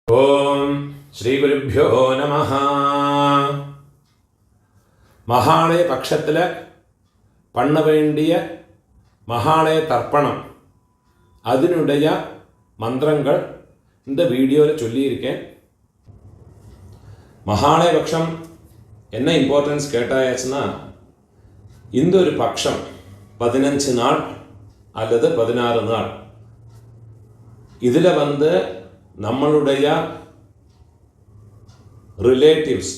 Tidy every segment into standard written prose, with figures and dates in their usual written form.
ஓம் ஸ்ரீ குருப்யோ நமஹ. மகாலய பட்சத்தில் பண்ண வேண்டிய மகாலய தர்ப்பணம் அதனுடைய மந்திரங்கள் இந்த வீடியோவில் சொல்லியிருக்கேன். மகாலய பட்சம் என்ன இம்பார்ட்டன்ஸ் கேட்டாச்சுன்னா, இந்த ஒரு பட்சம் 15 நாள் அல்லது 16 நாள் இதில் நம்மளுடைய ரிலேட்டிவ்ஸ்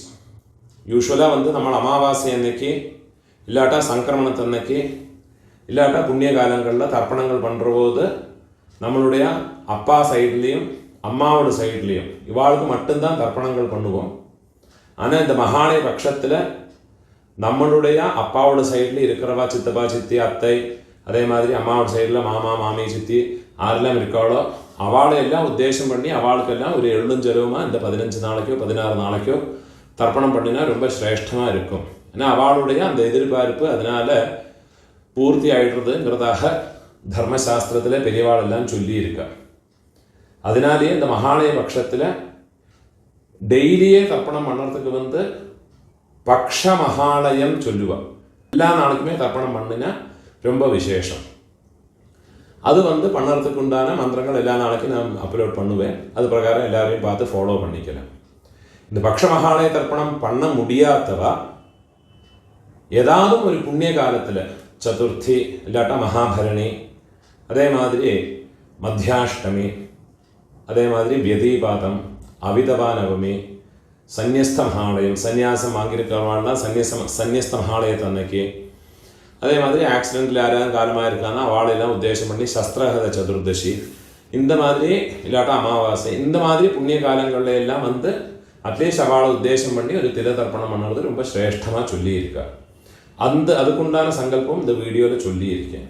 யூஸ்வலாக நம்ம அமாவாசை அன்னைக்கு இல்லாட்டா சங்கிரமணத்தன்னைக்கு இல்லாட்டா புண்ணிய காலங்களில் தர்ப்பணங்கள் பண்ணுற போது நம்மளுடைய அப்பா சைட்லேயும் அம்மாவோட சைட்லேயும் இவாளுக்கு மட்டும்தான் தர்ப்பணங்கள் பண்ணுவோம். ஆனால் இந்த மகாலய பட்சத்தில் நம்மளுடைய அப்பாவோட சைடில் இருக்கிறவா சித்தப்பா சித்தி அத்தை, அதே மாதிரி அம்மாவோட சைடில் மாமா மாமி சித்தி யாரெல்லாம் இருக்காளோ அவளையெல்லாம் உத்தேசம் பண்ணி அவளுக்கெல்லாம் ஒரு எழுஞ்செலவுமா இந்த 15 நாளைக்கோ 16 நாளைக்கோ தர்ப்பணம் பண்ணினா ரொம்ப சிரேஷ்டமாக இருக்கும். ஏன்னா அவளுடைய அந்த எதிர்பார்ப்பு அதனால் பூர்த்தி ஆகிடுறதுங்கிறதாக தர்மசாஸ்திரத்தில் பெரியவாளெல்லாம் சொல்லியிருக்கா. அதனாலேயே இந்த மகாலய பட்சத்தில் டெய்லியே தர்ப்பணம் பண்ணுறதுக்கு பக்ஷ மகாலயம் சொல்லுவாள். எல்லா நாளுக்குமே தர்ப்பணம் பண்ணினா ரொம்ப விசேஷம். அது பண்ணுறதுக்கு உண்டான மந்திரங்கள் எல்லா நாளைக்கும் நான் அப்லோட் பண்ணுவேன். அது பிரகாரம் எல்லாரையும் பார்த்து ஃபாலோ பண்ணிக்கலாம். இந்த பக்ஷ மகாலய தர்ப்பணம் பண்ண முடியாதவா ஏதாவது ஒரு புண்ணிய காலத்தில் சதுர்த்தி இல்லாட்டா மகாபரணி, அதே மாதிரி மத்தியாஷ்டமி, அதே மாதிரி வியதீபாதம், அவிதவா நவமி, சந்நியஸ்த மகாலயம் சந்நியாசம் வாங்கியிருக்கிறவாள்னா சந்நியஸ்த மகாலயத்தை அன்னைக்கு, அதே மாதிரி ஆக்சிடென்ட்டில் யாராவது காலமாக இருக்காங்கன்னா அவளையெல்லாம் உத்தேசம் பண்ணி சஸ்திரஹத சதுர்தசி, இந்த மாதிரி இல்லாட்டா அமாவாசை, இந்த மாதிரி புண்ணிய காலங்களில் எல்லாம் அட்லீஸ்ட் அவளை உத்தேசம் பண்ணி ஒரு தில தர்ப்பணம் பண்ணுறது ரொம்ப சிரேஷ்டமாக சொல்லியிருக்கா. அதுக்குண்டான சங்கல்பம் இந்த வீடியோவில் சொல்லியிருக்கேன்.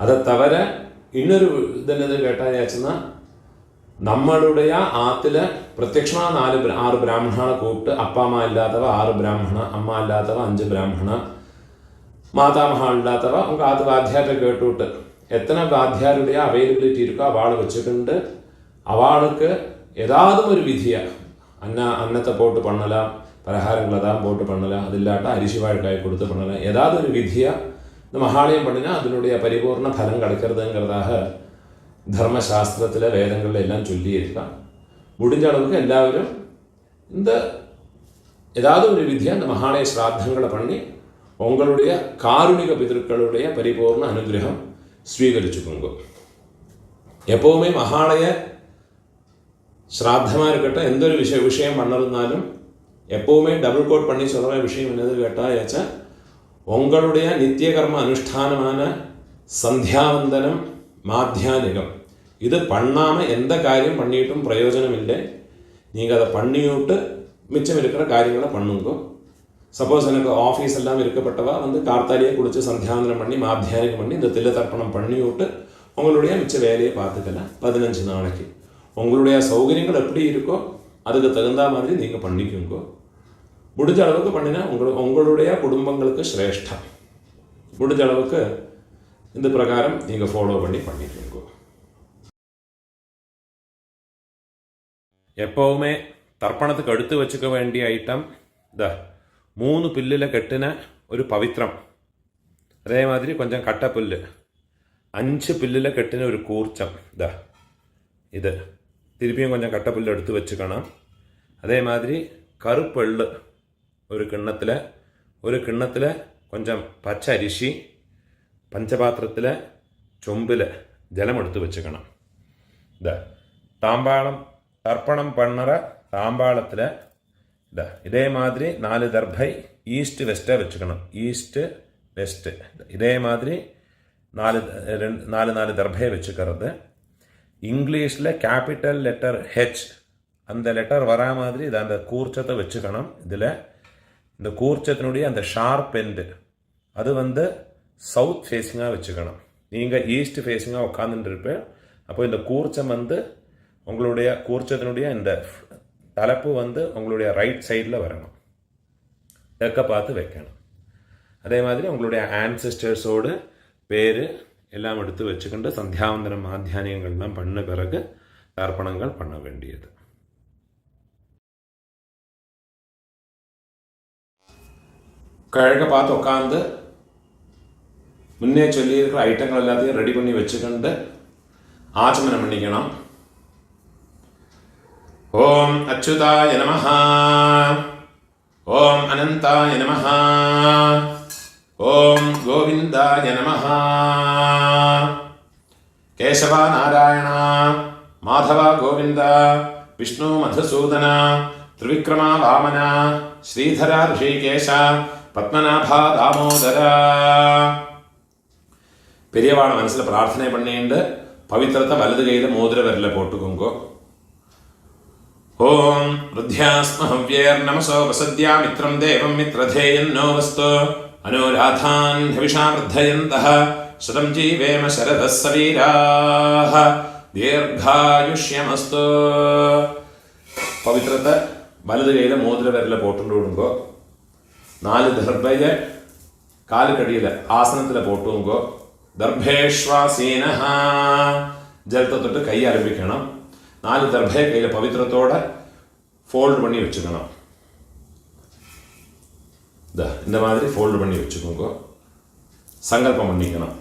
அதை தவிர இன்னொரு என்னது கேட்டாச்சுன்னா, நம்மளுடைய ஆற்றுல பிரத்யட்சமாக 6 பிராமணனை கூப்பிட்டு அப்பா அம்மா இல்லாதவ 6 பிராமணா, அம்மா இல்லாதவ 5 பிராமணா, மாதாமகா இல்லாதவ உங்கள் ஆற்று வாத்தியார்கிட்ட கேட்டுவிட்டு எத்தனை வாத்தியாருடைய அவைலபிலிட்டி இருக்கோ அவளை வச்சுக்கிண்டு அவளுக்கு ஏதாவது ஒரு விதியாக அன்னத்தை போட்டு பண்ணலாம், பலகாரங்களை தான் போட்டு பண்ணலாம், அது இல்லாட்டா அரிசி வாழைக்காய் கொடுத்து பண்ணலாம், ஏதாவது ஒரு விதியாக இந்த மகாலயம் பண்ணினா அதனுடைய பரிபூர்ண பலம் கிடைக்கிறதுங்கிறதாக தர்மசாஸ்திரத்தில் வேதங்களில் எல்லாம் சொல்லியிருக்கான். முடிஞ்ச அளவுக்கு எல்லாரும் இந்த ஏதாவது ஒரு விதியாக இந்த மகாலய ஸ்ராத்தங்களை பண்ணி உங்களுடைய காருணிக பிதர்களுடைய பரிபூர்ண அனுகிரகம் ஸ்வீகரிச்சுக்கோங்க. எப்போவுமே மகாலய ஸ்ராத்தமாக இருக்கட்டும், எந்த ஒரு விஷயம் பண்ணறதுனாலும் எப்போவுமே டபுள் கோட் பண்ணி சொல்கிற விஷயம் என்னது கேட்டாச்சா, உங்களுடைய நித்திய கர்ம அனுஷ்டானமான சந்தியாவந்தனம் மாத்தியானிகம் இது பண்ணாமல் எந்த காரியம் பண்ணிட்டும் பிரயோஜனம் இல்லை. நீங்கள் அதை பண்ணிவிட்டு மிச்சம் இருக்கிற காரியங்களை பண்ணுங்க. சப்போஸ் எனக்கு ஆஃபீஸ் எல்லாம் இருக்கப்பட்டவா கார்த்தாலியே குளித்து சந்தியாவந்தனம் பண்ணி மாத்தியானிகம் பண்ணி இந்த தில்ல தர்ப்பணம் பண்ணி விட்டு உங்களுடைய மிச்ச வேலையை பார்த்துக்கலாம். 15 நாளைக்கு உங்களுடைய சௌகரியங்கள் எப்படி இருக்கோ அதுக்கு தகுந்த மாதிரி நீங்கள் பண்ணிக்கோங்க. முடிஞ்ச அளவுக்கு பண்ணினா உங்களுடைய குடும்பங்களுக்கு சிரேஷ்டம். முடிஞ்ச அளவுக்கு இந்த பிரகாரம் நீங்கள் ஃபாலோ பண்ணிக்கோங்க. எப்போவுமே தர்ப்பணத்துக்கு எடுத்து வச்சுக்க வேண்டிய ஐட்டம் 3 பில்லில் கட்டின ஒரு பவித்திரம், அதே மாதிரி கொஞ்சம் கட்டப்புல்லு, 5 பில்லில் கட்டின ஒரு கூர்ச்சம், இது திருப்பியும் கொஞ்சம் கட்டப்புல்லு எடுத்து வச்சுக்கணும். அதே மாதிரி கருப்பெள்ளு ஒரு கிண்ணத்தில் கொஞ்சம் பச்சை அரிசி, பஞ்சபாத்திரத்தில் சொம்பில் ஜலம் எடுத்து வச்சுக்கணும். தாம்பாளம் தர்ப்பணம் பண்ணுற தாம்பாளத்தில் இதே மாதிரி 4 தர்பை ஈஸ்ட் வெஸ்ட்டாக வச்சுக்கணும். ஈஸ்ட்டு வெஸ்ட்டு இதே மாதிரி 4 தர்பையை வச்சுக்கிறது. இங்கிலீஷில் கேபிட்டல் லெட்டர் ஹெச் அந்த லெட்டர் வரா மாதிரி அந்த கூர்ச்சத்தை வச்சுக்கணும். இதில் இந்த கூர்ச்சத்தினுடைய அந்த ஷார்ப் எண்டு அது சவுத் ஃபேஸிங்காக வச்சுக்கணும். நீங்கள் ஈஸ்ட் ஃபேஸிங்காக உட்காந்துட்டு இருப்பேன். அப்போ இந்த கூர்ச்சம் உங்களுடைய கூர்ச்சத்தினுடைய இந்த தலைப்பு உங்களுடைய ரைட் சைடில் வரணும், தெற்க பார்த்து வைக்கணும். அதே மாதிரி உங்களுடைய ஆன்செஸ்டர்ஸோடு பேர் எல்லாம் எடுத்து வச்சுக்கிண்டு சந்தியாவந்தனம் மாத்தியானியங்கள்லாம் பண்ண பிறகு தர்ப்பணங்கள் பண்ண வேண்டியது. கிழக்க பார்த்து உட்காந்து முன்னே சொல்லியிருக்கிற ஐட்டங்கள் எல்லாத்தையும் ரெடி பண்ணி வச்சுக்கிண்டு ஆச்சமனம் பண்ணிக்கணும். ஓம் அச்சுதாய நமஹ, ஓம் அனந்தாய நமஹ, ஓம் கோவிந்தாய நமஹ. கேசவ நாராயண மாதவ கோவிந்த விஷ்ணு மதுசூதன த்ரிவிக்ரம வாமன ஸ்ரீதர ரிஷிகேஷ பத்மநாப தாமோதர. பெரியவான மனசில் பிரார்த்தனை பண்ணிட்டு பவித்திரத்தை வலது கையில் மோதிர விரல போட்டுக்கோங்கோ. ஓம் ருத்யாஸ்ம ஹவ்யேர் நமசோ வசத்யா மித்ரம் தேவம் மித்ரதேயன்னோ வஸ்து அனுராதான் ஹவிஷா வர்தயந்தः சதம் ஜீவேம சரதः சவீராः தீர்காயுஷ்யமஸ்து. பவித்திரத்தை வலது கையில் மோதிர விரல போட்டு விடுங்கோ. 4 தர்பையை காலுக்கடியில் ஆசனத்தில் போட்டுங்கோ. தர்பேஷ்வாசீனஹ, ஜலத்தை தொட்டு கையை ஆரம்பிக்கணும். 4 தர்பையை கையில் பவித்திரத்தோட ஃபோல்டு பண்ணி வச்சுக்கணும். இந்த மாதிரி ஃபோல்டு பண்ணி வச்சுக்கோங்க. சங்கல்பம் பண்ணிக்கணும்.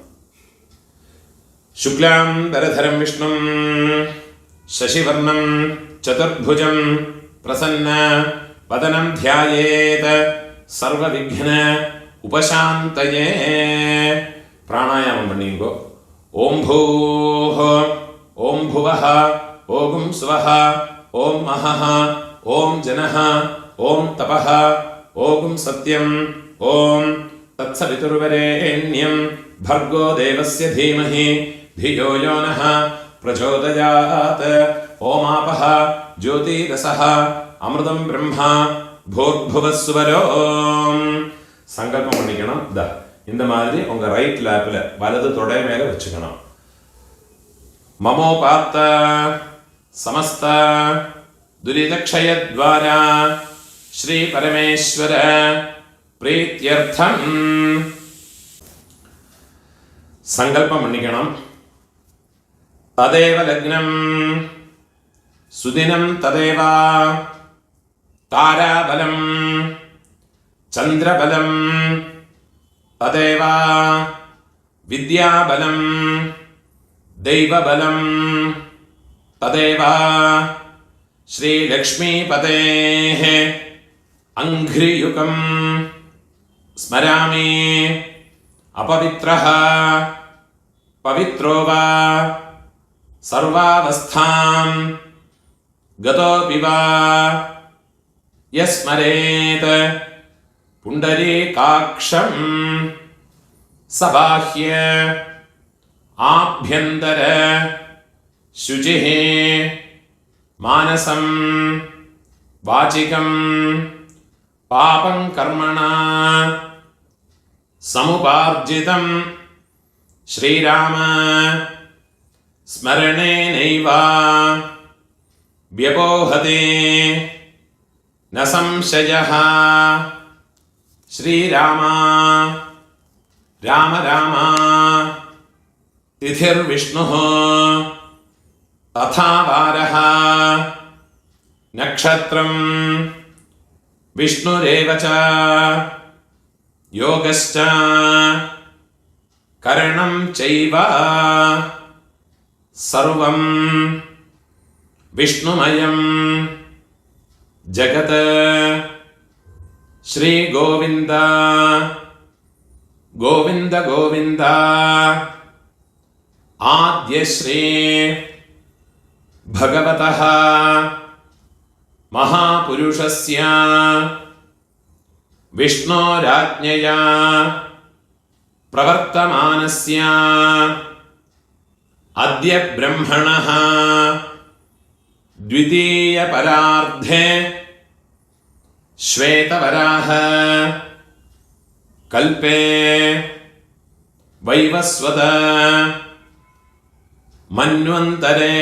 சுக்லாம் தரதரம் விஷ்ணும் சசிவர்ணம் சதுர்புஜம் பிரசன்ன வதனம் தியாயேத் சர்வ விக்ன உபசாந்தயே. பிராணாயாமம் பண்ணிங்கோ. ஓம் பூஹ ஓம் புவஹ ஓம் சுவஹ ஓம் மஹஹ ஓம் ஜனஹ ஓம் தபஹ ஓம் சத்யம் ஓம் தத்சவிதுர்வரேண்யம் भर्गो देवस्य धीमहि धियो यो नः प्रचोदयात्. ओमापः ज्योतिरसः अमृतं ब्रह्मा भूर्भुवस्वरो. சங்கல்பம் பண்ணிக்கணும். இந்த மாதிரி உங்க ரைட் லேப்ல வலது தொடை மேல வச்சுக்கணும். மமோபாத்த சமஸ்த துரிதக்ஷயத்வாரா ஸ்ரீ பரமேஸ்வர பிரீத்யர்த்தம் சங்கல்பம் பண்ணிக்கணும். ததேவ லக்னம் சுதினம் ததேவ தாராபலம் சந்திரபலம் ததேவ வித்யாபலம் தெய்வபலம் ததேவ ஸ்ரீலக்ஷ்மீபதேः அங்க்ரியுகம் ஸ்மராமி. अपवित्रः पवित्रो वा सर्वावस्थां गतोऽपि वा यस्मरेत् पुण्डरीकाक्षं स बाह्य आभ्यन्तर शुचिः मानसं वाचिकं पापं कर्मणा समुपार्जितं श्रीराम स्मरणेनैव व्यपोहते न संशयः. श्रीराम राम राम तिथिर्विष्णुः तथा वारः नक्षत्रं विष्णुरेव च योगश्च करणं चैव सर्वं विष्णुमयं जगत्. श्री गोविंद गोविंद गोविंद आद्य श्री भगवतः महापुरुषस्य विष्णोराज्ञया प्रवर्तमानस्य अद्य ब्रह्मणः द्वितीय परार्धे श्वेतवराह कल्पे वैवस्वत मन्वन्तरे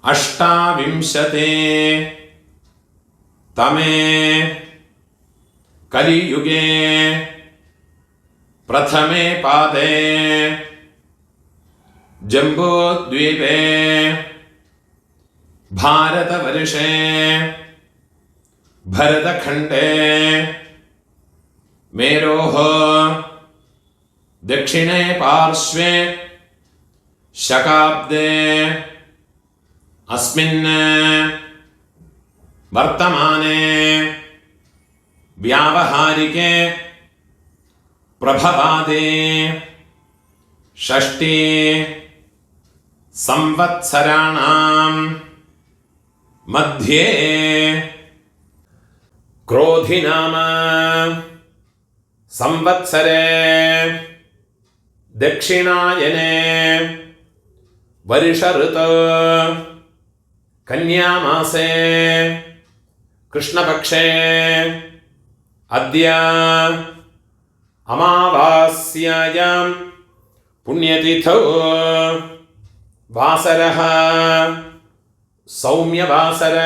अष्टाविंशते तमे कलियुगे प्रथमे पादे जम्बूद्वीपे भारतवर्षे भरतखण्डे मेरोः दक्षिणे पार्श्वे शकाब्दे अस्मिन् वर्तमाने व्यावहारिके प्रभवादे षष्ठी संवत्सराणां मध्ये क्रोधि नाम संवत्सरे दक्षिणायने वर्ष ऋतु कन्यामासे कृष्णपक्षे अद्य अमावास्यायां पुण्यतिथौ वासरः सौम्यवासर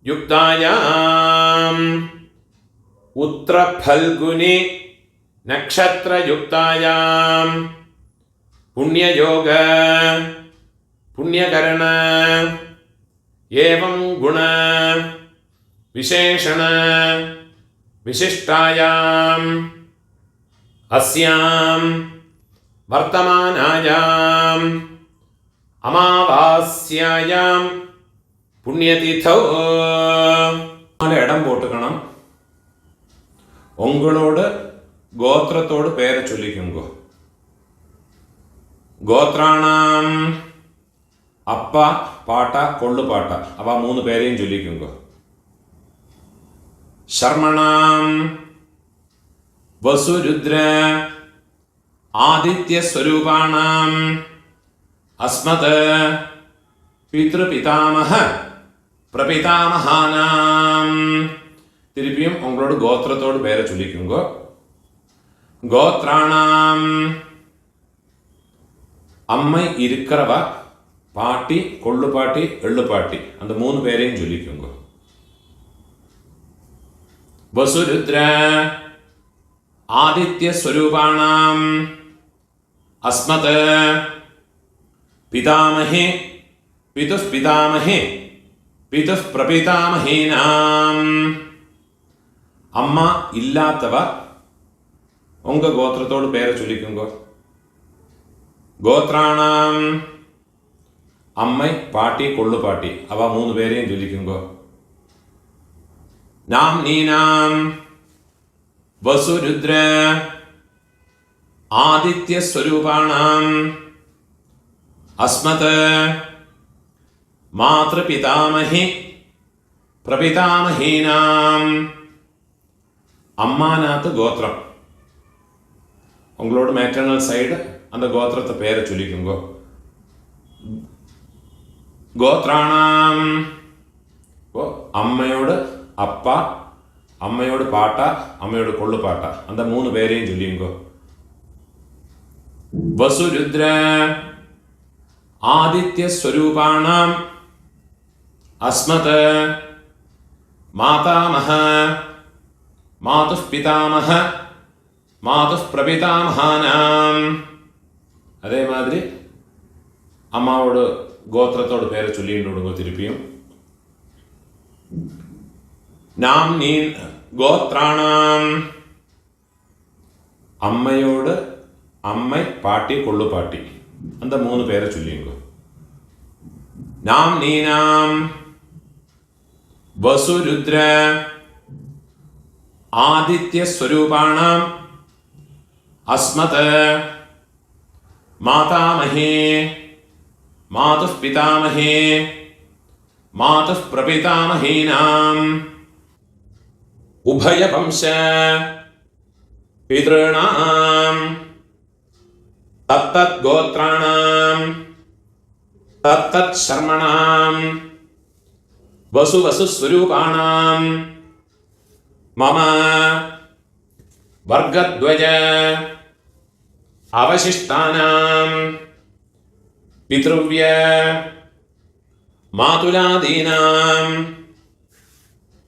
युक्तायाम् उत्तरफल्गुनि नक्षत्रयुक्तायां पुण्ययोग पुण्यकरण एवं गुण विशेषण विशिष्टायाम् अस्यां वर्तमानायाम् अमावास्यायां पुण्यतिथौ इடம் போட்டுக்கணும். உங்களோட கோத்திரத்தோடு பேரை சொல்லிக்குங்க. கோத்ராணாம் அப்பா பாட்டா கொள்ளு பாட்டா அவ 3 பேரையும் சொல்லிக்குங்க. शर्मणाम वसुरुद्र आदित्य स्वरूपाणाम अस्मत् पितृपितामह प्रपितामहानाम திருப்பியும் உங்களோட கோத்திரத்தோடு பேரை சொல்லிக்குங்க. கோத்ராணாம் அம்மை இருக்கிறவ பாட்டி கொள்ளு பாட்டி எள்ளு பாட்டி அந்த 3 பேரையும் சொல்லிக்குங்க. वसुरुद्र आदित्य स्वरूपाणाम अस्मत् पितामहे पितुः पितामहे पितुः प्रपितामहेनाम अम्मा इल्लातव उंग गोत्रतोड पेर चोल्लिक्कुंगो. गोत्राणाम अम्मै पाटी कोल्लु पाटी अव 3 പേരെയും ചൊല്ലിക്കുंगो. नाम्नीनां वसुरुद्र आदित्य स्वरूपाणाम् अस्मत् मातृपितामहे प्रपितामहेनाम् अम्मानाथ गोत्रम उंगलोड मैटर्नल साइड अंद गोत्रत्ते पेर चोल्लिक्कुंगो. गोत्राणाम अम्मयोड அப்பா அம்மையோட பாட்டா அம்மையோட கொள்ளு பாட்டா அந்த 3 பேரையும் சொல்லிங்கோ. வசுருத்ர ஆதித்ய ஸ்வரூபாணாம் அஸ்மத் மாதாமஹ மாதுः பிதாமஹ மாதுः பிரபிதாமஹானாம் அதே மாதிரி அம்மாவோட கோத்திரத்தோட பேரை சொல்லிட்டு விடுங்க. திருப்பியும் नाम्नी गोत्राणाम अम्मयोड अम्मै पाटी कोल्लु पाटी अंद 3 പേരെ ചൊല്ലിങ്ങോ. नाम्नीनाम वसुरुद्र आदित्य स्वरूपाणाम अस्मत् मातामहे मातुः पितामहे मातुः प्रपितामहेनाम उभय वंश पितॄणां तत्तत् गोत्राणां तत्तत् शर्मणां वसु वसु स्वरूपाणां मम वर्गद्वय अवशिष्टानां पितृव्य मातुलादीनां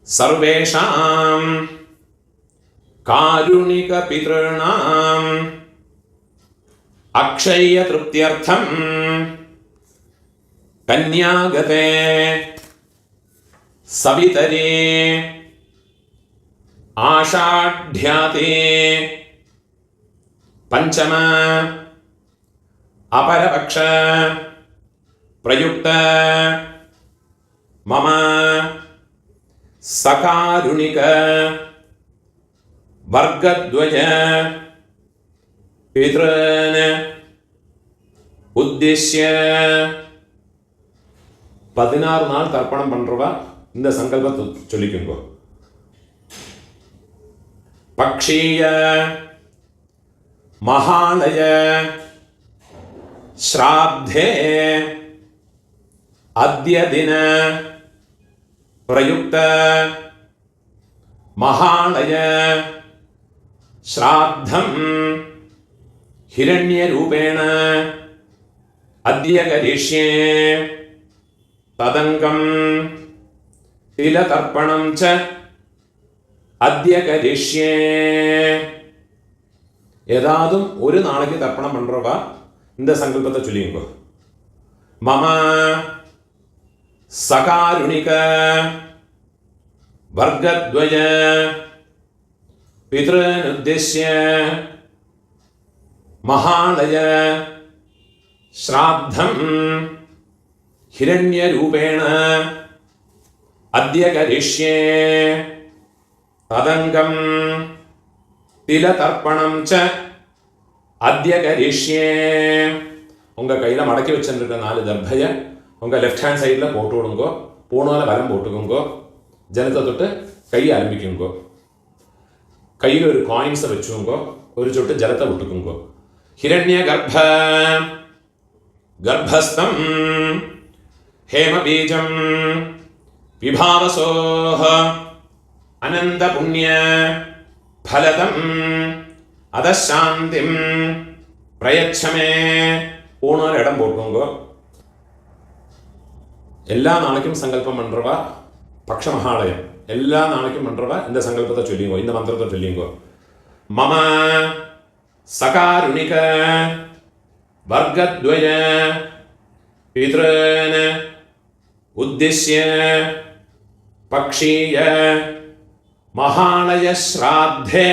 सर्वेषां कारुणिक पितॄणां अक्षय्य तृप्त्यर्थं कन्यागते सवितरे आषाढ्याते पंचम अपरपक्ष प्रयुक्त मम सकारुणिक वर्गद्वय पितॄन् उद्देश्य 16 நாள் தர்ப்பணம் பண்றவா இந்த சங்கல்பத்தை சொல்லிக்கோங்க. பக்ஷீய மகாலய श्राद्धे अद्य दिन प्रयुक्त महालय श्राद्धं हिरण्यरूपेण अद्य करिष्ये तदंगं तिलतर्पणं च अद्य करिष्ये. ஏதாதும் ஒரு நாளைக்கு தர்ப்பணம் பண்றவா இந்த சங்கல்பத்தை சொல்லிங்கோ. மம சகாருணிக வர்கத்வய பித்ருன் உத்தேஷ்ய மகாலய ஸ்ராத்தம் ஹிரண்யரூபேண அத்ய கரிஷ்யே ததங்கம் திலதர்ப்பணம் ச அத்ய கரிஷ்யே. உங்க கையில மடக்கி வச்சிருக்க 4 தர்பைய உங்க லெஃப்ட் ஹேண்ட் சைட்ல போட்டு விடுங்கோ. பூணால வலம் போட்டுக்குங்கோ. ஜலத்தை தொட்டு கையை ஆரம்பிக்குங்கோ. கையில் ஒரு காயின்ஸை வச்சுங்கோ. ஒரு சொட்டு ஜலத்தை விட்டுக்குங்கோ. ஹிரண்ய கர்ப்பஸ்தம் ஹேம பீஜம் விபாவசோஹ அனந்த புண்ணிய ஃபலதம் அதசாந்திம் பிரயச்சமே. பூணால் இடம் போட்டுங்கோ. எல்லா நாளைக்கும் சங்கல்பம் பண்றவா பக்ஷ மகாலயம் எல்லா நாளைக்கும் பண்றவா இந்த சங்கல்பத்தை சொல்லிங்கோ. இந்த மந்திரத்தை சொல்லிங்கோ. மம சகாருணிக வர்கத்வய பித்ருன் உத்திஷ்ய பக்ஷீய மகாலய ஸ்ராத்தே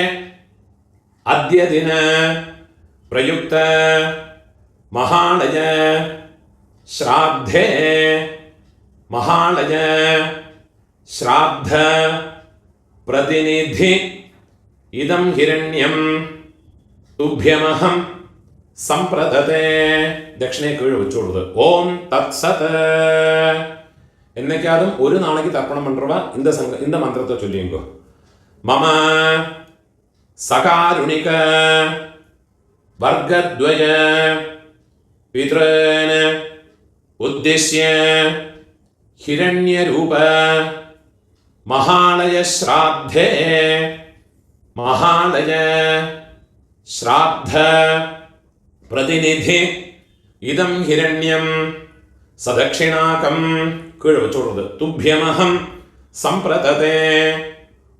अद्य दिन प्रयुक्त महालय श्राद्धे महालय श्राद्ध प्रतिनिधि इदं हिरण्यं तुभ्यमहं संप्रदते. दक्षिणे कीळ വെച്ചുകൊടുത്തു. ഓം തത്സത്. എന്നേക്കാളും ഒരു നാளைக்கு തർപ്പണം പண்றവ இந்த മന്ത്രത്തെ ചൊല്ലിങ്കോ. മമ सकारुणिक वर्गद्वय पितॄन् उद्देश्य हिरण्यरूप महालय श्राद्धे महालय श्राद्ध प्रतिनिधि इदं हिरण्यं सदक्षिणाकं कीळवचोडुद तुभ्यमहं संप्रदते.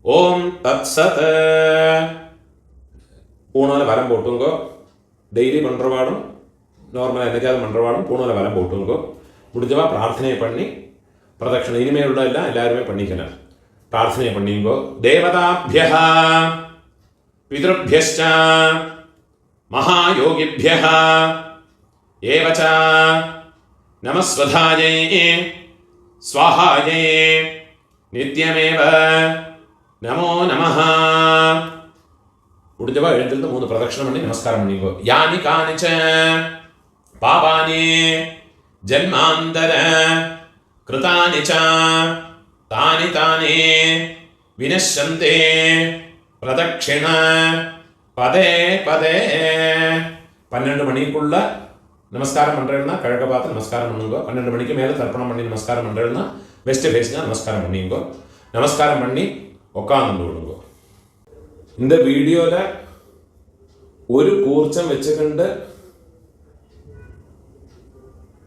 ओम तत्सत. பூணால வரம் போட்டுங்கோ. டெய்லி பண்ணுறவாடும் நார்மலாக என்னைக்காவது பண்ணுறவாடும் பூணால வரம் போட்டுங்கோ. முடிஞ்சவா பிரார்த்தனை பண்ணி பிரதட்சணை இனிமேல் உள்ள எல்லாம் எல்லாருமே பண்ணிக்கலாம். பிரார்த்தனை பண்ணிங்கோ. தேவதாபியः பித்ருभ्यश्च महायोगिभ्यः एव च नमस्वधायै स्वाहायै नित्यमेव नमो नमः. முடிஞ்சவா எழுந்திருந்து 3 பிரதட்சணம் பண்ணி நமஸ்காரம் பண்ணிக்கோ. யானி கானிச்ச பாபானி ஜன்மாந்தர கிருதானி ச தானி தானி வினஷ்யந்தே பிரதட்சிண பதே பதே. 12 மணிக்குள்ள நமஸ்காரம் பண்றேன்னா கிழக்க பார்த்து நமஸ்காரம் பண்ணுங்க. 12 மணிக்கு மேலே தர்ப்பணம் பண்ணி நமஸ்காரம் பண்றேன்னா வெஸ்ட் ஃபேஸ்னா நமஸ்காரம் பண்ணிங்கோ. நமஸ்காரம் பண்ணி உட்காந்து விடுங்க. இந்த வீடியோவில் ஒரு கூர்ச்சம் வச்சுக்கிண்டு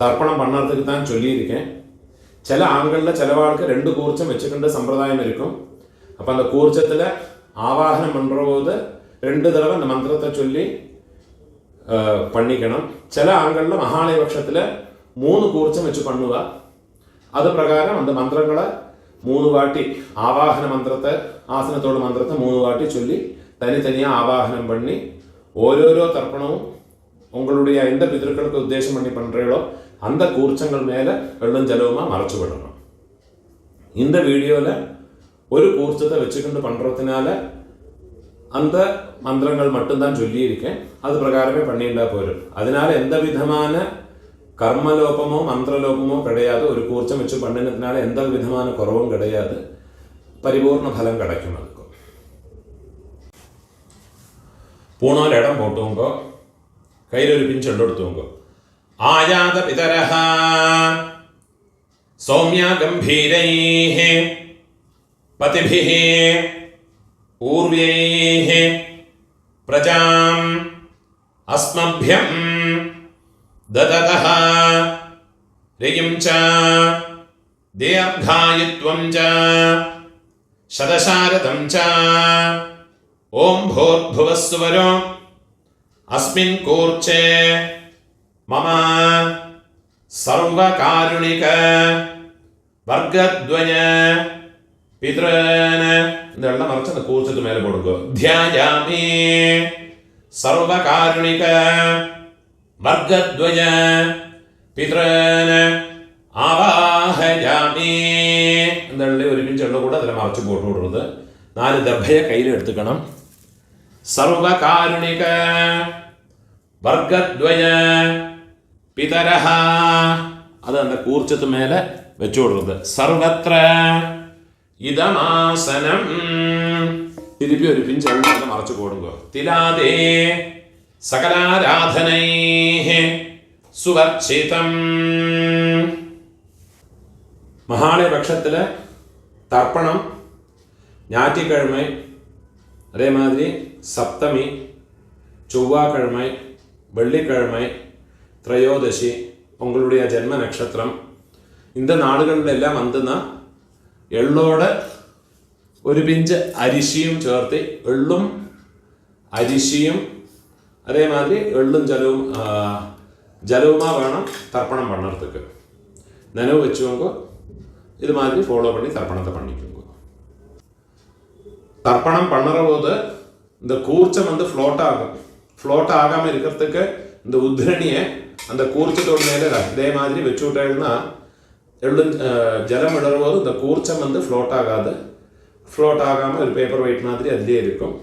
தர்ப்பணம் பண்ணுறதுக்கு தான் சொல்லியிருக்கேன். சில ஆண்களில் சிலவாளுக்கு 2 கூர்ச்சம் வச்சுக்கிண்டு சம்பிரதாயம் இருக்கும். அப்போ அந்த கூர்ச்சத்தில் ஆவாகனம் பண்ணுற போது 2 தடவை அந்த மந்திரத்தை சொல்லி பண்ணிக்கணும். சில ஆண்களில் மகாலய பட்சத்தில் 3 கூர்ச்சம் வச்சு பண்ணுவா. அது பிரகாரம் அந்த மந்திரங்களை 3 വാട്ടി ആവാഹന മന്ത്രത്തെ ആസനത്തോട് മന്ത്രത്തെ 3 വാട്ടി ചൊല്ലി தனித்தனியாக ஆவாகனம் பண்ணி ஓரோரோ தர்ப்பணமும் உங்களுடைய எந்த பிதர்களுக்கு உத்தேசம் பண்ணி பண்ணுறீங்களோ அந்த கூர்ச்சங்கள் மேலே வெள்ளம் ஜலவுமாக மறைச்சு விடணும். இந்த வீடியோவில் ஒரு கூர்ச்சத்தை வச்சுக்கிட்டு பண்ணுறதுனால அந்த மந்திரங்கள் மட்டும்தான் சொல்லியிருக்கேன். அது பிரகாரமே பண்ணிட்டா போயிடும். அதனால எந்த விதமான கர்மலோபமோ மந்திரலோபமோ கிடையாது. ஒரு கூர்ச்சம் வச்சு பண்ணினதுனால எந்த விதமான குறவும் கிடையாது. பரிபூர்ண பலம் கிடைக்கும். அதுக்கும் பூணோல் இடம் போட்டுவோங்கோ. கையில் ஒரு பிஞ்சு எடுத்துவோங்கோ. ஆயாத பிதரஹ சௌமியா கம்பீரைஹ பதிபிஹ ஊர்வ்யைஹ பிரஜாம் அஸ்மப்யம் தததஹ ரியம் ச தீர்காயுத்வம் ச சதசாரதம் ச ஓம் பூர்புவஸ்சுவரோ அஸ்மின் கூர்ச்சே மம சர்வகாருணிக வர்க்கத்வய பித்ரன இந்த எல்லாம் மறைச்சு அந்த கூர்ச்சத்து மேலே போடுங்க. தியாயாமி சர்வகாருணிக வர்க்கத்வய பித்ரன ஆவாஹயாமி இந்த ஒரு பிஞ்சு எல்லாம் கூட அதில் மறைச்சு போட்டு விடுறது. 4 தர்பையை கையில் எடுத்துக்கணும். சர்வகாருணிக வர்க்கத்வய பிதரஹ அது அந்த கூர்ச்சத்து மேலே வச்சு விடுறது. சர்வத்ர இதமாசனம் திருப்பி ஒரு பிஞ்சு எல்லாம் மறைச்சு போடுங்க. திலாதே சகலாராதனை சுவர்ச்சிதம். மகாலய பட்சத்தில் தர்ப்பணம் ஞாயிற்றுக்கிழமை, அதே மாதிரி சப்தமி, செவ்வாய்க்கிழமை, வெள்ளிக்கிழமை, திரையோதசி, உங்களுடைய ஜென்ம நட்சத்திரம் இந்த നാളുകളിലെല്ലാം വന്നുന്ന എള്ളോടെ ഒരു പിഞ്ച് അരിശിയും ചേർത്ത് എള്ളും അരിശിയും അതേമാതിരി എള്ളും ജലവുമാ വേണം തർപ്പണം പണ്ണறதுக்கு. நினைவு வச்சுக்கோங்க. இது மாதிரி ஃபாலோ பண்ணி தர்ப்பணத்தை பண்ணிக்கோங்க. தர்ப்பணம் பண்ணுற போது இந்த கூர்ச்சம் வந்து ஃப்ளோட் ஆகாமல் இருக்கிறதுக்கு இந்த உத்ரணியை அந்த கூர்ச்சத்தோடு மேலே இதே மாதிரி வச்சு விட்டேன்னா ஜலம் விடுற போது இந்த கூர்ச்சம் வந்து ஃப்ளோட் ஆகாது. ஃப்ளோட் ஆகாமல் ஒரு பேப்பர் வெயிட் மாதிரி அதிலே இருக்கும்.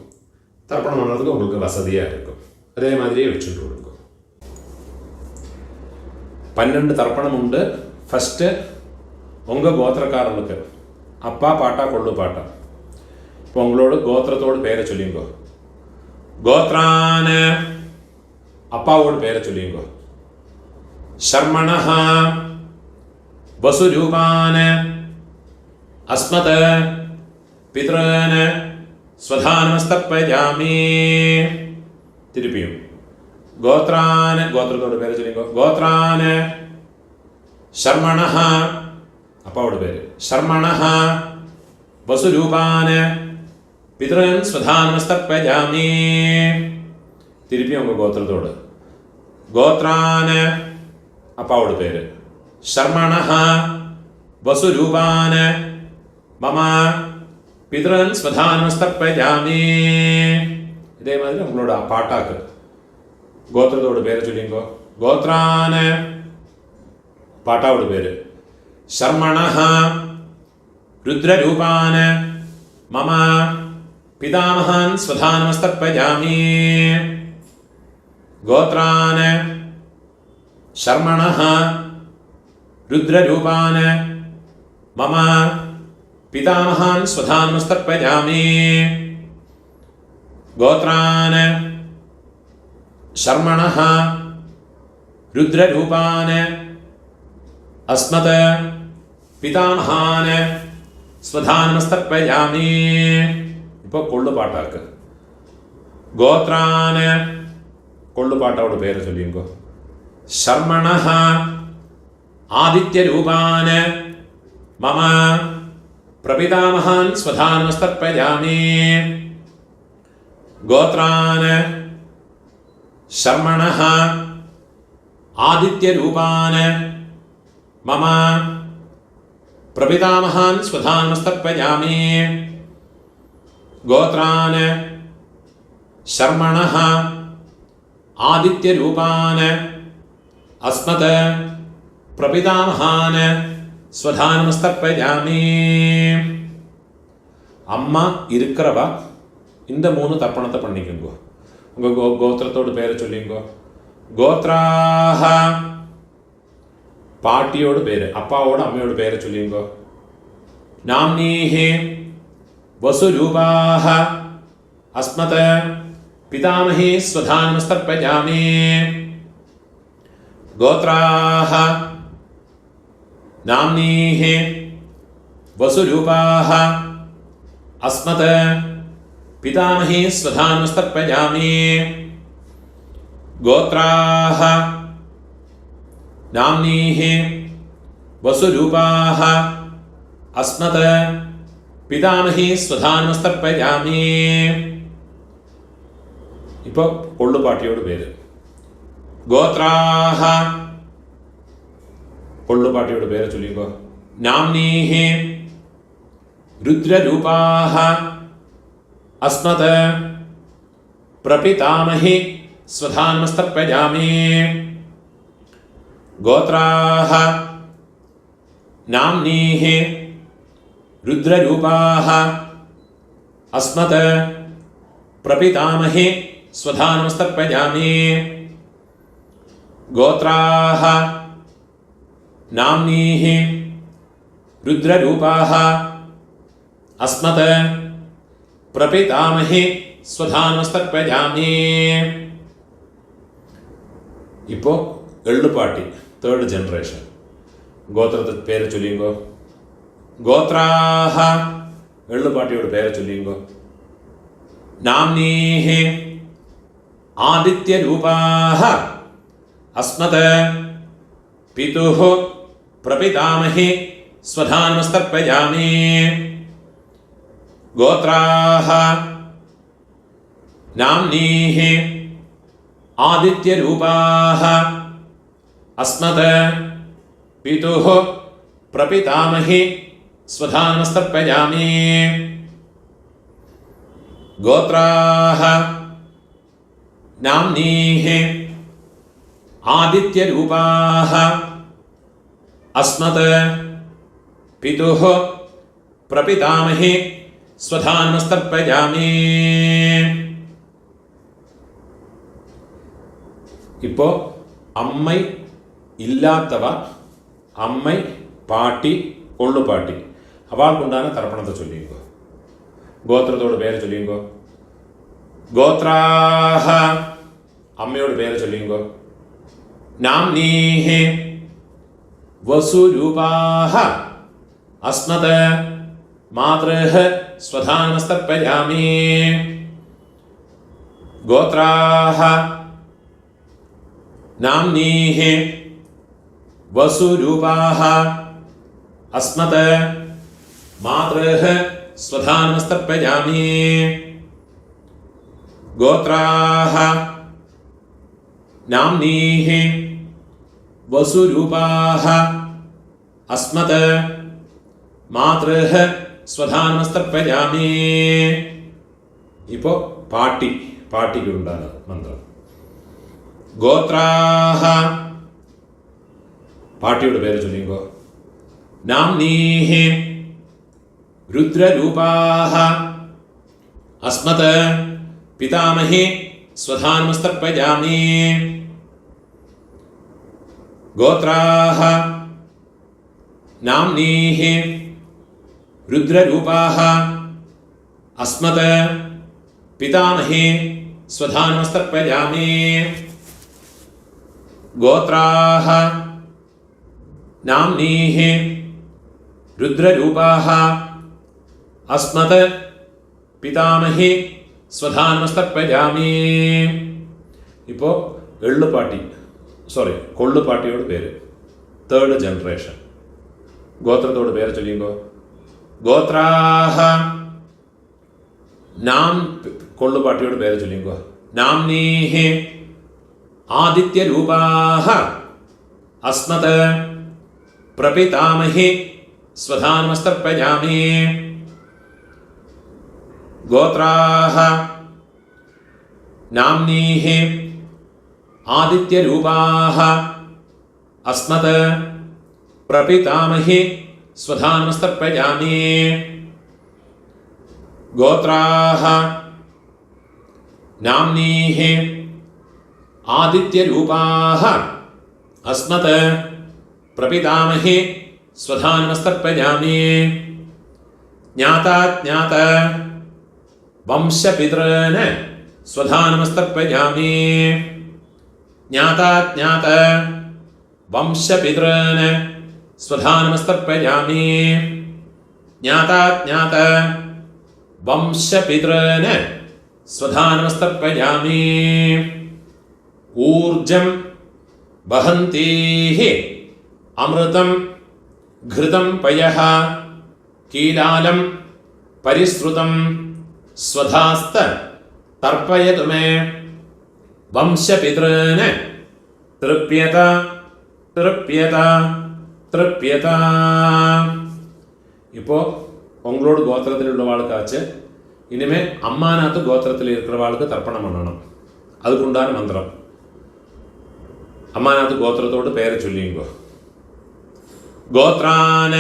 தர்ப்பணம் பண்ணுறதுக்கு உங்களுக்கு வசதியாக இருக்கும். அதே மாதிரியே வச்சுட்டு விடுங்க. 12 தர்ப்பணம் உண்டு. ஃபஸ்ட்டு உங்கள் கோத்திரக்காரர்களுக்கு அப்பா பாட்டா கொள்ளு பாட்டா. இப்போ உங்களோட கோத்திரத்தோடு பேரை சொல்லிங்கோ. கோத்ரான அப்பாவோட பேரை சொல்லிங்கோ. சர்மணஹ வசுரூபான அஸ்மத பித்ரன ஸ்வதானமஸ்தப்பயாமி. திருப்பியும் கோத்ரான கோத்திரத்தோட பேரை சொல்லிங்கோ. கோத்ரான சர்மணஹ அப்பாவோட பேர். சர்மணஹ வசுரூபான பித்ரன் ஸ்வதானமஸ்தப்பயாமி. திருப்பி உங்கள் கோத்திரத்தோடு. கோத்ரான அப்பாவோட பேர். சர்மணஹ வசுரூபான மம பித்ரன் ஸ்வதானமஸ்தப்பயாமி. இதே மாதிரி உங்களோட பாட்டாக்கு கோத்திரத்தோட பேரை சொல்லிங்கோ. கோத்ரான பாட்டாவோட பேர். சர்மணஹ ருத்ரரூபான மம பிதாமஹான் ஸ்வதானமஸ்தப்பயாமி. கோத்ரான சர்மணஹ ருத்ரரூபான மம பிதாமஹான் ஸ்வதானமஸ்தப்பயாமி. கோத்ரான சர்மணஹ ருத்ரரூபான அஸ்மத பிதாமஹான ஸ்வதானமஸ்தப்பயாமி. இப்போ கொள்ளு பாட்டாக்கு கோத்ரான கொள்ளு பாட்டாவோட பேரை சொல்லிங்கோ. சர்மணஹ ஆதித்யரூபான மம பிரபிதாமஹான் ஸ்வதானமஸ்தப்பயாமி. கோத்ரான சர்மணஹ ஆதித்யரூபான மம प्रपितामहान् स्वधानमस्तर्पयामि। गोत्रान् शर्मणः आदित्यरूपान् अस्मत् प्रपितामहान् स्वधानमस्तर्पयामि. அம்மா இருக்கிறவா இந்த 3 தர்ப்பணத்தை பண்ணிக்கோங்க. உங்கள் கோத்திரத்தோடு பேரை சொல்லிங்கோ. கோத்ராஹ பாட்டியோட பேர், அப்பாவோட அம்மையோட பேரை சொல்லிங்கோ. நாம்னீஹி வசுரூபாஹ அஸ்மத் பிதாமஹி ஸ்வதானமஸ்தர்ப்பயாமி. கோத்ராஹ நாம்னீஹி வசுரூபாஹ अस्मत् पितामही स्वधानमस्तर्पयामि. गोत्राः नाम्नीः वसुरूपाः अस्मत् पितामही स्वधानमस्तर्पयामि. இப்போ கொள்ளுப்பாட்டியோட பேர். கோத்ராः கொள்ளுப்பாட்டியோட பேரை சொல்லிக்கோ. நாம்னீः रुद्ररूपाः अस्मत् प्रपितामहि स्वधानमस्तर्पयामि. गोत्राः नाम्नीः रुद्ररूपाः अस्मत् प्रपितामहि स्वधानमस्तर्पयामि. गोत्राः नाम्नीः रुद्ररूपाः अस्मत् प्रपितामहि स्वधानमस्तर्पयामि. இப்போ எள்ளுப்பாட்டி தேர்ட் ஜெனரேஷன். கோத்திரத்துக்கு பேரை சொல்லிங்கோ. கோத்ராஹ எள்ளுப்பாட்டியோட பேரை சொல்லிங்கோ. நாம்னீஹி ஆதித்யரூபாஹ அஸ்மத் பிதுः प्रपितामहि स्वधानमस्तर्पयामि. गोत्राः नाम्नीः आदित्यरूपाः अस्मत् पितुः प्रपितामहि स्वधानमस्तर्पयामि. गोत्राः नाम्नीः आदित्यरूपाः अस्मत् पितुः प्रपितामहि स्वधानमस्तर्पयामि. இப்போ அம்மை இல்லாதவ, அம்மை பாட்டி கொள்ளுப்பாட்டி அவளுக்கு உண்டான தர்ப்பணத்தை சொல்லிங்கோ. கோத்திரத்தோட பேரை சொல்லிங்கோ. கோத்ராஹ அம்மையோட பேரை சொல்லிங்கோ. நாம்னீஹி வசுரூபாஹ அஸ்மத் मातृः स्वधानमस्तर्पयामि. गोत्राः नाम्नीः वसुरूपाः अस्मत् मातृः स्वधानमस्तर्पयामि. गोत्राः नाम्नीः वसुरूपाः अस्मत् मातृः स्वधानमस्तर्पयामि. இப்போ பாட்டிக்கு உண்டான மந்திரம். கோத்ராஹ பாட்டியோட பேரை சொல்லிங்கோ. நாம்னீஹி रुद्ररूपाः अस्मत् पितामहि स्वधानमस्तर्पयामि. गोत्राः नाम्नीः रुद्ररूपाः अस्मत् पितामहि स्वधानमस्तर्पयामि. गोत्राः नाम्नीः रुद्ररूपाः अस्मत् पितामहि स्वधानमस्तर्पयामि. இப்போ கொள்ளுப்பாட்டியோட பேர் தேர்ட் ஜெனரேஷன். கோத்திரத்தோட பேரை சொல்லிங்கோ. கோத்ராஹ நாம் கொள்ளுப்பாட்டியோட பேரை சொல்லிங்கோ. நாம்னீஹி ஆதித்யரூபாஹ अस्मत् प्रपितामहि स्वधानमस्तर्पयामि। गोत्राः नाम्नीः आदित्यरूपाः अस्मत् प्रपितामहि स्वधानमस्तर्पयामि। गोत्राः नाम्नीः आदित्यरूपाः अस्मत् प्रपितामहि स्वधानमस्तर्पयामि। ज्ञाताज्ञात वंशपितॄन् स्वधानमस्तर्पयामि। ज्ञाताज्ञात वंशपितॄन् स्वधानमस्तर्पयामि। ज्ञाताज्ञात वंशपितॄन् स्वधानमस्तर्पयामि। ऊर्जं वहन्तीः अमृतं घृतं पयः कीलालं परिसृतं स्वधास्त तर्पयतु मे। वंशपितॄन् तृप्यत तृप्यत तृप्यत। இப்போ உங்களோட கோத்திரத்தில் உள்ளவாளுக்காச்சு இனிமே அம்மாநாத்து கோத்திரத்தில் இருக்கிறவாளுக்கு தர்ப்பணம் பண்ணணும். அதுக்குண்டான மந்திரம். அம்மாநாத்து கோத்திரத்தோடு பெயரை சொல்லிங்கோ. கோத்ரான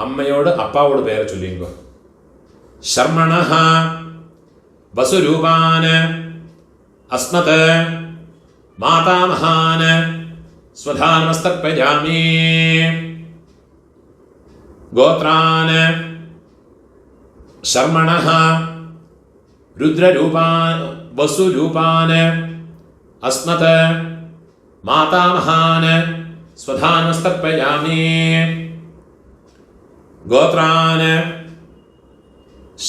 அம்மையோடு அப்பாவோட பெயரை சொல்லிங்கோ. शर्मणः वसुरूपान् अस्मत् मातामहान् स्वधानमस्तर्पयामि। गोत्रान् शर्मणः रुद्ररूपान् वसुरूपान् अस्मत् मातामहान् स्वधानमस्तर्पयामि। गोत्रान्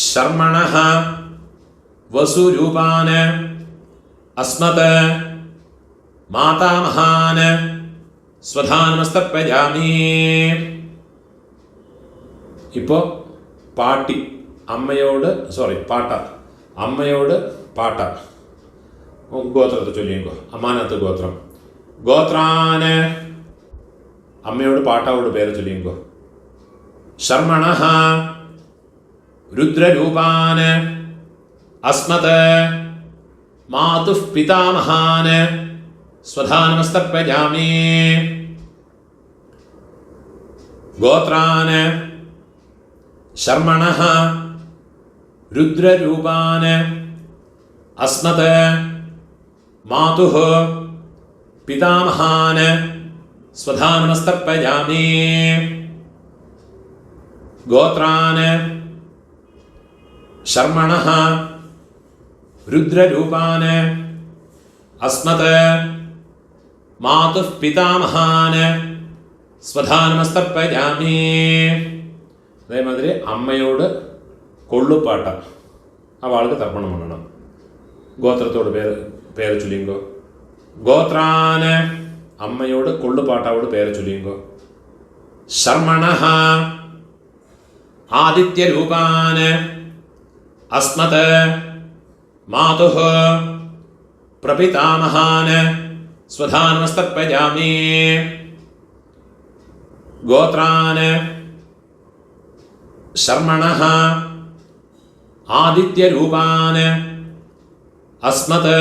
शर्मणः वसुरूपान् अस्मत् मातामहान् स्वधानमस्तर्पयामि. ഇപ്പോൾ പാട്ടി അമ്മയോട് പാട്ട അമ്മയോട് പാട്ട ഗോത്രത്തെ ചൊല്ലിക്കോ. അമ്മാനത്ത് ഗോത്രം. ഗോത്രാന് അമ്മയോട് പാട്ടാവോട് പേര് ചൊല്ലിക്കോ. ശർമ്മണഃ രുദ്രരൂപാൻ അസ്മത് മാതുഃ പിതാമഹാൻ സ്വധാനമസ്തർപ്പയാമി. ഗോത്രാൻ ശർമ്മണഃ രുദ്രരൂപാൻ അസ്മത് മാതുഃ പിതാമഹാൻ സ്വധാനമസ്തർപ്പയാമി. ഗോത്രാൻ ശർമ്മണഃ രുദ്രരൂപാൻ അസ്മത് മാതുഃ പിതാമഹാൻ സ്വധാനമസ്തർപ്പയാമി. അതേമാതിരി അമ്മയോട് കൊള്ളുപ്പാട്ട അവൾക്ക് തർപ്പണം பண்ணണം. ഗോത്രത്തോട് പേര് ചൊല്ലിങ്കോ. ഗോത്രാന് അമ്മയോട് കൊള്ളുപാട്ടാവോട് പേര് ചൊല്ലിങ്കോ. ശർമ്മണഃ ആദിത്യരൂപാൻ അസ്മത് മാതുഃ പ്രപിതാമഹാൻ സ്വധാനമസ്തർപ്പയാമി. ഗോത്രാൻ ശർമ്മണഃ ആദിത്യരൂപാൻ അസ്മത്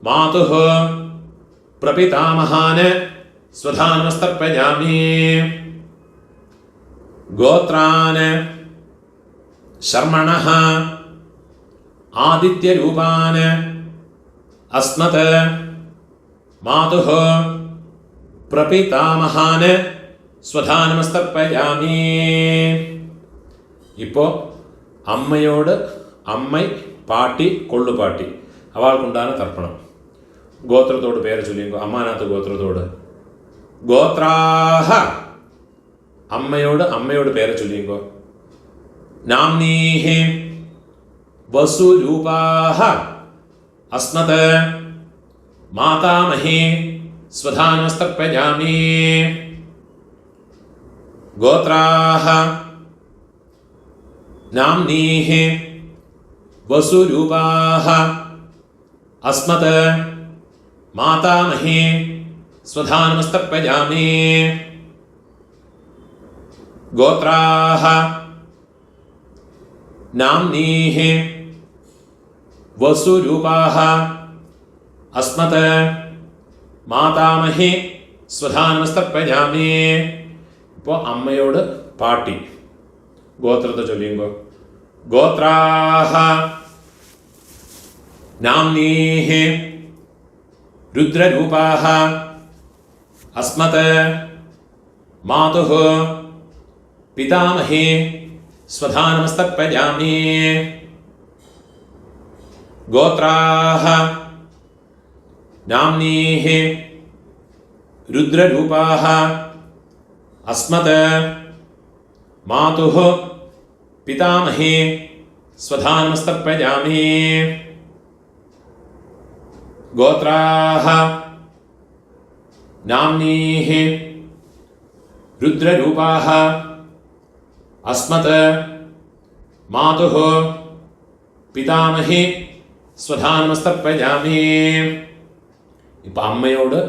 മാതുഃ പ്രപിതാമഹാൻ സ്വധാനമസ്തർപ്പയാമി. ഗോത്രാൻ ശർമ്മണഃ ആദിത്യരൂപാൻ അസ്മത് മാതുഃ പ്രപിതാമഹാൻ സ്വധാനമസ്തർപ്പയാമി. ഇപ്പോൾ അമ്മയോട് അമ്മൈ പാട്ടി കൊള്ളുപാട്ടി അവൾക്കുണ്ടാണ് തർപ്പണം. ഗോത്രത്തോട് പേര് ചൊല്ലിങ്കോ. അമ്മാനാത്ത് ഗോത്രത്തോട്. ഗോത്രാഹ അമ്മയോട് പേര് ചൊല്ലിങ്കോ. നാംനീഹി വസുരൂപാഹ അസ്മത് മാതാമഹി സ്വധാനമസ്തർപ്പയാമി. ഗോത്രാഹ നാംനീഹി വസുരൂപാഹ അസ്മത് മാതാമഹി സ്വധാനമസ്തർപ്പയാമി. गोत्राः नाम्नीः वसुरूपाः अस्मत् मातामही स्वधा नमस्तर्पयामि. ഇപ്പോൾ അമ്മയോട് പാട്ടി ഗോത്രത്തെ ചൊല്ലിയുമ്പോൾ ഗോത്രാഹ നാംനീഃ രുദ്രരൂപാഹ അസ്മത് മാതുഃ പിതാമഹേ സ്വധാ നമസ്തർപ്പയാമി. ഗോത്രാഹ നാംനീഃ രുദ്രരൂപാഹ അസ്മത് മാതുഃ പിതാമഹേ സ്വധാ നമസ്തർപ്പയാമി. ഗോത്രാഹ നാംനീഃ രുദ്രരൂപാഹ അസ്മത് മാതുഃ പിതാമഹേ സ്വധാ നമസ്തർപ്പയാമി. ഇപ്പം അമ്മയോട്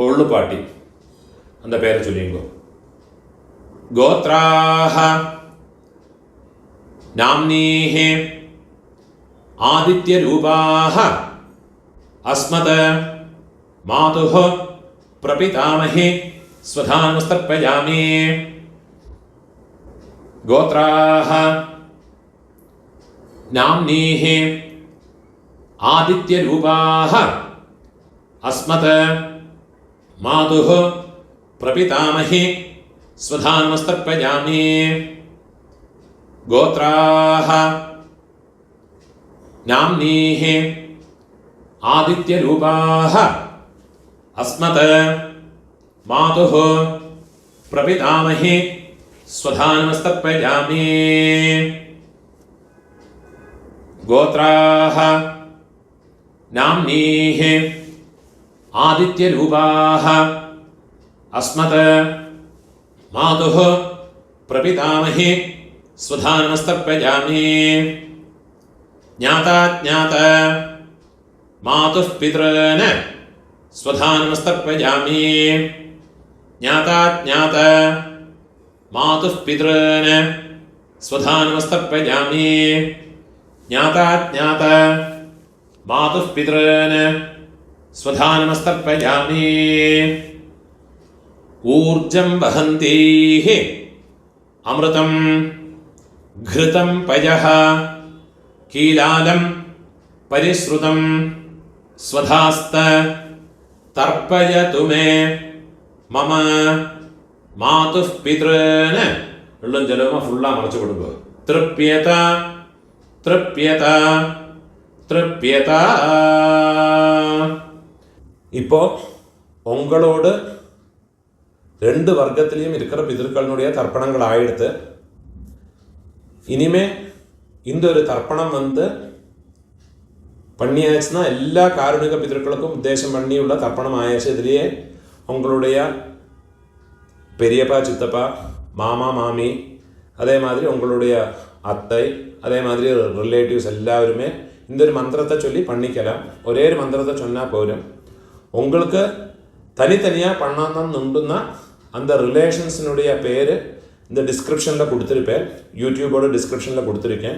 ഒള്ളുപാട്ടി அந்த பேரை சொல்லிங்கோ. கோத்ராஹ நாம்னீஹ ஆதித்யரூபாஹ அஸ்மத் மாதுः பிரபிதாமஹே ஸ்வதா நமஸ்தர்ப்பயாமி. கோத்ராஹ நாம்னீஹ ஆதித்யரூபாஹ அஸ்மத் மாதுः பிரபிதாமஹே ஸ்வதா நமஸ்தர்ப்பயாமி. கோத்ராஹ நாம்னீஹ ஆதித்யரூபாஹ அஸ்மத் மாதுः பிரபிதாமஹே ஸ்வதா நமஸ்தர்ப்பயாமி. கோத்ராஹ நாம்னீஹ ஆதித்யரூபாஹ அஸ்மத் மாதுः பிரபிதாமஹே ஸ்வதா நமஸ்தர்ப்பயாமி. ஞாதா ஞாத மாதுः பித்ருன் ஸ்வதா நமஸ்தர்ப்பயாமி. ஞாதா ஞாத மாதுः பித்ருன் ஸ்வதா நமஸ்தர்ப்பயாமி. ஞாதா ஞாத மாதுः பித்ருன் ஸ்வதா நமஸ்தர்ப்பயாமி. ഊർജം വഹന്തീഃ അമൃതം ഘൃതം പയഃ കീലാലം പരിശ്രുതം സ്വധാസ്ത തർപ്പയതു മേ മമ മാതുഃ പിതॄൻ. വെള്ളം ജലവുമ ഫുള്ളാ മറച്ചു കൊടുക്കുക. തൃപ്യത തൃപ്യത തൃപ്യത. இப்போ உங்களோடு ரெண்டு வர்க்கத்திலையும் இருக்கிற பிதர்களுடைய தர்ப்பணங்கள் ஆயிடுத்து. இனிமே இந்த ஒரு தர்ப்பணம் பண்ணியாச்சுன்னா எல்லா காருணிக பிதர்களுக்கும் உத்தேசம் பண்ணியுள்ள தர்ப்பணம் ஆயாச்சு. இதுலேயே உங்களுடைய பெரியப்பா சித்தப்பா மாமா மாமி அதே மாதிரி உங்களுடைய அத்தை அதே மாதிரி ரிலேட்டிவ்ஸ் எல்லாருமே இந்த ஒரு மந்திரத்தை சொல்லி பண்ணிக்கலாம். ஒரே ஒரு மந்திரத்தை சொன்னால் போதும். உங்களுக்கு தனித்தனியாக பண்ணணும்னா அந்த ரிலேஷன்ஸினுடைய பேர் இந்த டிஸ்கிரிப்ஷனில் கொடுத்துருப்பேன். யூடியூபோட டிஸ்கிரிப்ஷனில் கொடுத்துருக்கேன்.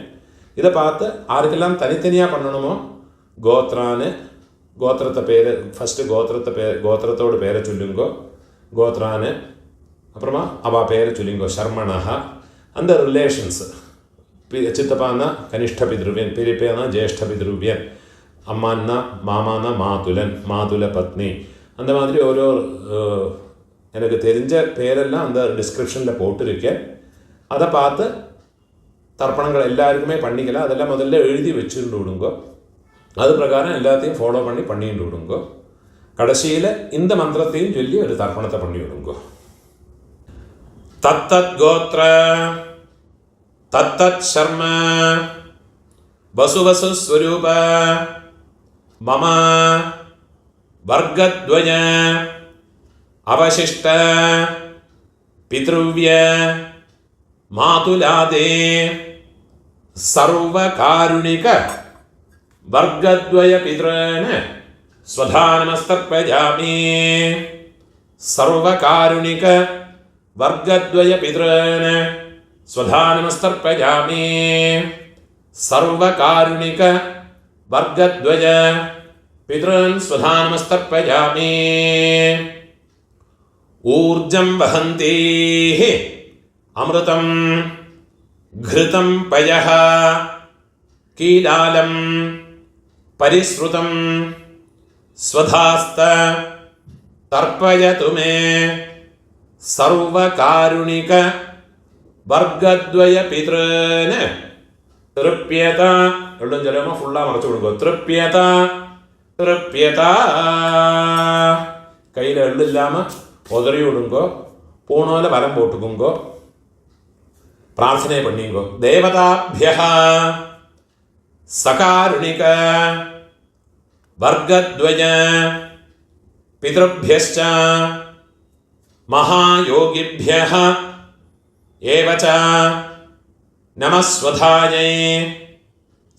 இதை பார்த்து யாருக்கெல்லாம் தனித்தனியாக பண்ணணுமோ கோத்ரான்னு கோத்திரத்தை பேர் ஃபஸ்ட்டு கோத்திரத்தோட பேரை சொல்லுங்கோ கோத்ரான்னு. அப்புறமா அவள் பேரை சொல்லுங்கோ ஷர்மணா. அந்த ரிலேஷன்ஸ் சித்தப்பான்னா கனிஷ்ட பித்ருவியன், பெரியப்பேனா ஜேஷ்ட பித்ருவியன், அம்மான்னா மாமானா மாதுலன் மாதுல பத்னி. அந்த மாதிரி ஓரோ எனக்கு தெரிஞ்ச பேரெல்லாம் அந்த டிஸ்கிரிப்ஷனில் போட்டிருக்கேன். அதை பார்த்து தர்ப்பணங்கள் எல்லாருக்குமே பண்ணிக்கலாம். அதெல்லாம் முதல்ல எழுதி வச்சுட்டு விடுங்கோ. அது பிரகாரம் எல்லாத்தையும் ஃபாலோ பண்ணிட்டு விடுங்கோ. கடைசியில் இந்த மந்திரத்தையும் சொல்லி ஒரு தர்ப்பணத்தை பண்ணி விடுங்கோ. தத்தத் கோத்ர தத்தத் சர்ம வசுவசு ஸ்வரூப மம வர்க்கத்வய அவசிஷ்ட பித்ருவ்ய மாதுலாதே சர்வகாருணிக வர்க்கத்வய பித்ரன் ஸ்வதா நமஸ்தர்ப்பயாமி. சர்வகாருணிக വർഗദ്വയ പിതॄൻ സ്വധാനമസ്തർപ്പയാമി. സർവകാരുണിക വർഗദ്വയ പിതॄൻ സ്വധാനമസ്തർപ്പയാമി. ഊർജം വഹന്തി അമൃതം ഘൃതം പയഃ കീലാലം പരിശ്രുതം സ്വധാസ്ത തർപ്പയതു മേ. സർവകാരുണിക വർഗദ്വയ പിതॄൻ തൃപ്യത. എല്ലാം ചിലപ്പോൾ ഫുള്ളാ മറച്ചു കൊടുക്കുക. തൃപ്യത തൃപ്യത. കയ്യിൽ എള്ളില്ലാമ ഉതറി വിടുങ്കോ പൂണോല വലം പോട്ടുക്കുങ്കോ പ്രാർത്ഥനയെ പണിയുങ്കോ. ദേവതാഭ്യഃ സകാരുണിക വർഗദ്വയ പിതൃഭ്യശ്ച മഹായോഗിഭ്യഃ ഏവച നമസ്വധായൈ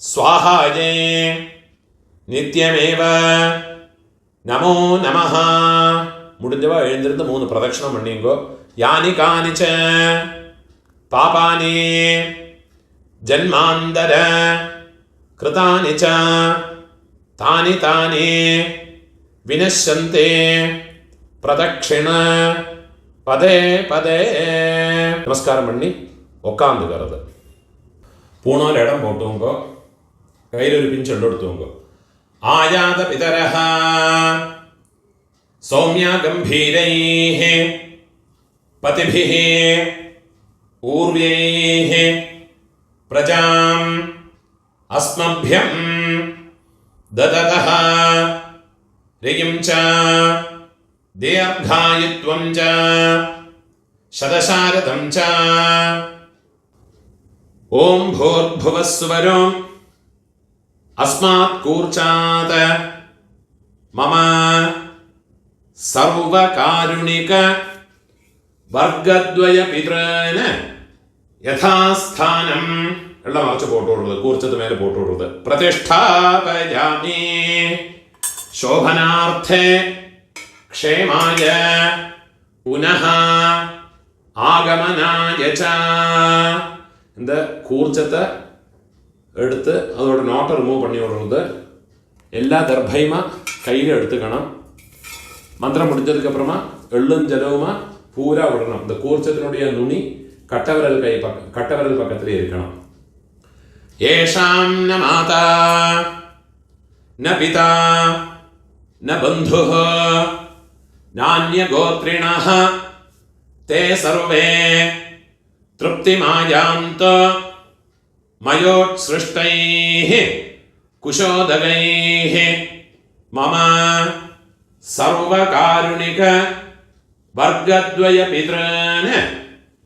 സ്വാഹായൈ നിത്യമേവ നമോ നമഃ. മുടിഞ്ഞവ എഴുന്നിരുന്ന് 3 പ്രദക്ഷിണം പണിയുങ്കോ. യാനി കാനിച്ച പാപാനി ജന്മാന്തര കൃതാനി ച താനി താനി വിനശ്യന്തി പ്രദക്ഷിണ പദേ പദേ. നമസ്കാരം പണി ഒക്കാന്ത് കറുത് പൂണോല ഇടം പോട്ടുങ്കോ. കയ്യിലൊരു പിഞ്ചെള്ളെടുത്തുങ്കോ. ആയാത പിതരഃ സൗമ്യ ഗംഭീരൈഃ പതിഭിഃ ഊർവ്യൈഃ പ്രജാം അസ്മഭ്യം ദദതഃ രിയും ച ദീർഘായുത്വം ച ശതശാരദം ച. ഓം ഭൂർഭുവസ്സുവരോ അസ്മാത് കൂർച്ചാത് മമ സർവകാരുണിക വർഗദ്വയ പിതॄൻ യഥാസ്ഥാനം. എല്ലാം മറച്ച് പോട്ടുകൊടുക്കുന്നത്. കൂർച്ചത്ത് മേലെ പോട്ടുകൊടുക്കുന്നത്. പ്രതിഷ്ഠാപയാമി ശോഭനാർത്ഥേ ക്ഷേമായ പുനഃ ആഗമനായ ച. இந்த കൂർച്ചത്തെ എടുത്ത് அதோட നോട്ട റിമൂവ് பண்ணி விடுறது. எல்லா தர்பையுமா கையில் எடுத்துக்கணும். மந்திரம் முடிஞ்சதுக்கு அப்புறமா எள்ளும் ஜலவுமா பூரா விடணும். இந்த கூர்ச்சத்தினுடைய நுனி கட்டவிரல் பக்கத்திலே இருக்கணும். ஏஷாம் ந மாதா ந பிதா ந பந்துः நான்ய கோத்ரிணः தே சர்வே तृप्तिमायान्त मयोत्सृष्टैः कुशोदगैः मम सर्वकारुणिक वर्गद्वय पितॄन्.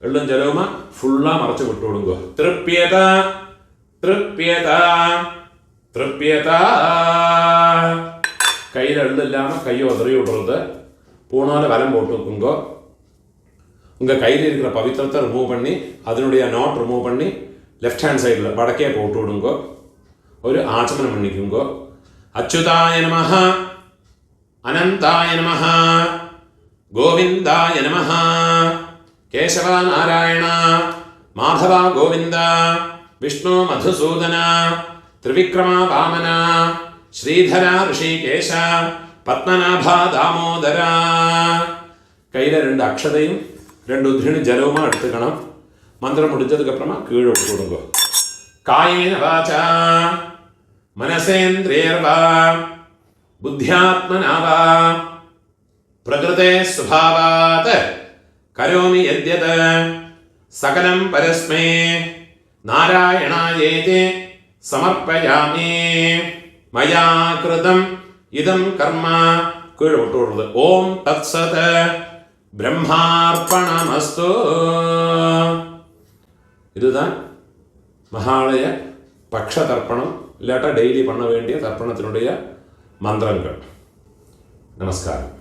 എള്ളും ജലവുമ ഫുള്ളാ മറച്ചു വിട്ടുകൊടുക്കുക. തൃപ്യത തൃപ്യത തൃപ്യത. കയ്യിൽ എള്ളില്ലാമ കൈ ഉതറി വിടുறது. பூணால வலம் போட்டு வைக்குங்கோ. உங்கள் கையில் இருக்கிற பவித்திரத்தை ரிமூவ் பண்ணி அதனுடைய நாட் ரிமூவ் பண்ணி லெஃப்ட் ஹேண்ட் சைடில் வடக்கே போட்டு விடுங்கோ. ஒரு ஆச்சமனம் பண்ணிக்குங்கோ. அச்சுதாய நமஹ அனந்தாய நமஹ கோவிந்தாய நமஹ கேசவ நாராயண மாதவ கோவிந்த விஷ்ணு மதுசூதன ത്രിവിക്രമ വാമന ശ്രീധര ഋഷികേശ പത്മനാഭ ദാമോദര. കയ്യിലെ 2 അക്ഷതയും 2 ഉദ്ധിണി ജലവുമാ എടുത്തുക്കണം. മന്ത്രം മുടിച്ചതുക്കപ്പുറമാ കീഴ് ഇട്ട് കൊടുക്കുക. കായേന വാച മനസേന്ദ്രിയർവാ ബുദ്ധ്യാത്മനാവാ പ്രകൃതേ സ്വഭാവാത് കരോമി യദ്യത് സകലം പരസ്മൈ നാരായണായേതി സമർപ്പയാമി. മയാ കൃതം ഇദം കർമ്മ കീഴ് വിട്ടുകൊടുത്തത്. ഓം തത്സത് பிரம்மார்ப்பணமஸ்து. இதுதான் மகாலய பக்ஷ தர்ப்பணம் இல்லாட்டா டெய்லி பண்ண வேண்டிய தர்ப்பணத்தினுடைய மந்திரங்கள். நமஸ்காரம்.